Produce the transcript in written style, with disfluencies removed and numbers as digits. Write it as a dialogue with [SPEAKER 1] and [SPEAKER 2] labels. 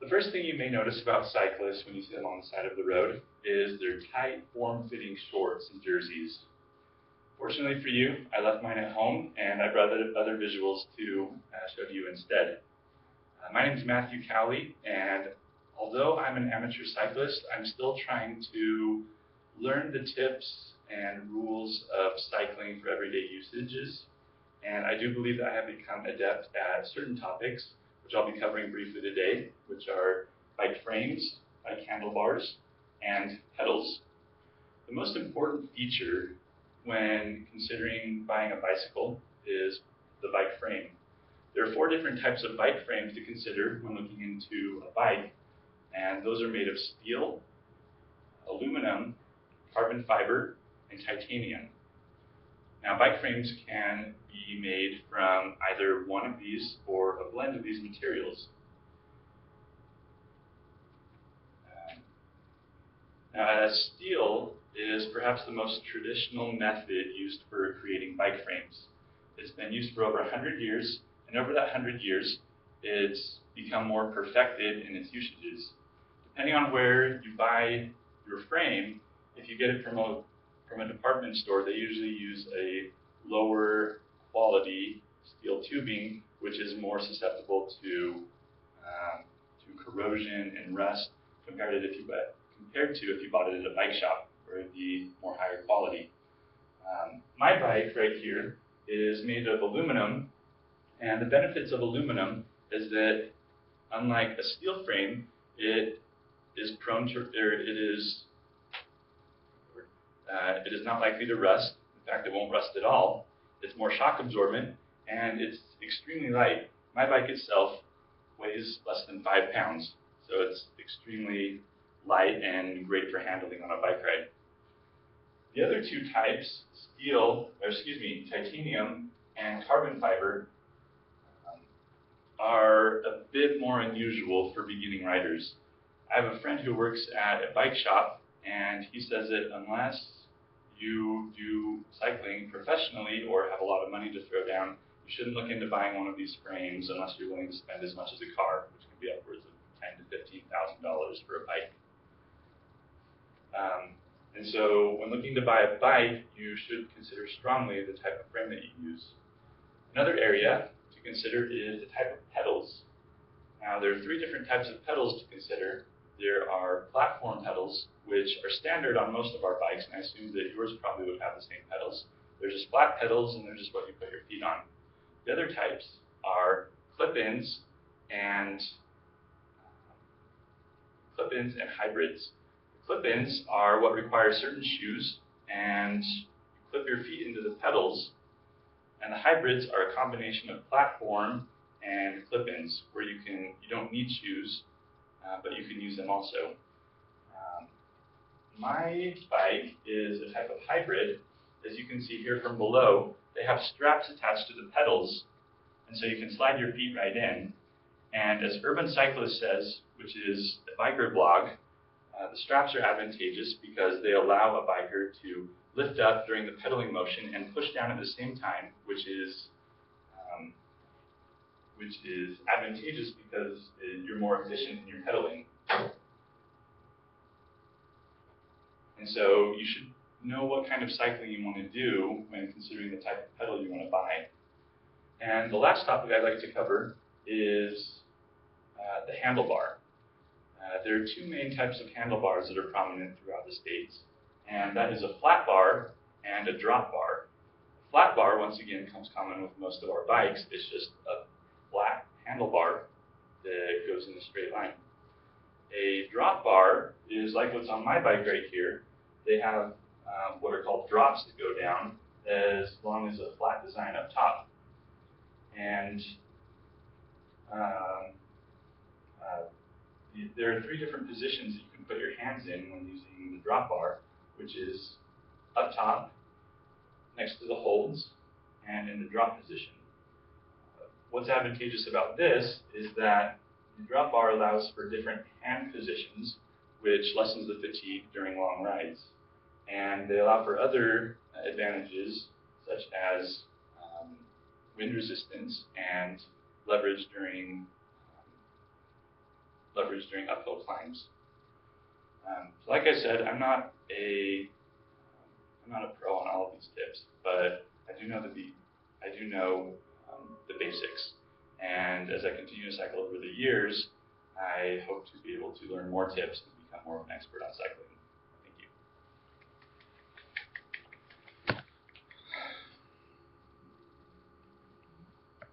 [SPEAKER 1] The first thing you may notice about cyclists when you see them on the side of the road is their tight, form-fitting shorts and jerseys. Fortunately for you, I left mine at home, and I brought other visuals to show to you instead. My name is Matthew Cowley, and although I'm an amateur cyclist, I'm still trying to learn the tips and rules of cycling for everyday usages. And I do believe that I have become adept at certain topics, which I'll be covering briefly today, which are bike frames, bike handlebars, and pedals. The most important feature when considering buying a bicycle is the bike frame. There are 4 different types of bike frames to consider when looking into a bike, and those are made of steel, aluminum, carbon fiber, and titanium. Now, bike frames can be made from either one of these or a blend of these materials. Steel is perhaps the most traditional method used for creating bike frames. It's been used for over 100 years, and over that 100 years, it's become more perfected in its usages. Depending on where you buy your frame, if you get it from a department store, they usually use a lower quality steel tubing, which is more susceptible to corrosion and rust compared to if you bought it at a bike shop, where it'd be more higher quality. My bike right here is made of aluminum, and the benefits of aluminum is that unlike a steel frame, it is not likely to rust. In fact, it won't rust at all. It's more shock absorbent, and it's extremely light. My bike itself weighs less than 5 pounds, so it's extremely light and great for handling on a bike ride. The other 2 types, titanium and carbon fiber, are a bit more unusual for beginning riders. I have a friend who works at a bike shop, and he says that unless you do cycling professionally or have a lot of money to throw down, you shouldn't look into buying one of these frames unless you're willing to spend as much as a car, which can be upwards of $10,000 to $15,000 for a bike. And so when looking to buy a bike, you should consider strongly the type of frame that you use. Another area to consider is the type of pedals. Now, there are 3 different types of pedals to consider. There are platform pedals, which are standard on most of our bikes, and I assume that yours probably would have the same pedals. They're just flat pedals, and they're just what you put your feet on. The other types are clip-ins and hybrids. Clip-ins are what require certain shoes, and you clip your feet into the pedals, and the hybrids are a combination of platform and clip-ins, where you don't need shoes, but you can use them also. My bike is a type of hybrid. As you can see here from below, they have straps attached to the pedals, and so you can slide your feet right in. And as Urban Cyclist says, which is a biker blog, the straps are advantageous because they allow a biker to lift up during the pedaling motion and push down at the same time, which is advantageous because you're more efficient in your pedaling. And so you should know what kind of cycling you want to do when considering the type of pedal you want to buy. And the last topic I'd like to cover is the handlebar. There are 2 main types of handlebars that are prominent throughout the States, and that is a flat bar and a drop bar. A flat bar, once again, comes common with most of our bikes. It's just a flat handlebar that goes in a straight line. A drop bar is like what's on my bike right here. They have what are called drops that go down as long as a flat design up top. And there are 3 different positions that you can put your hands in when using the drop bar, which is up top, next to the holds, and in the drop position. What's advantageous about this is that the drop bar allows for different hand positions, which lessens the fatigue during long rides. And they allow for other advantages, such as wind resistance and leverage during uphill climbs. So like I said, I'm not a pro on all of these tips, but I do know the basics. And as I continue to cycle over the years, I hope to be able to learn more tips and become more of an expert on cycling.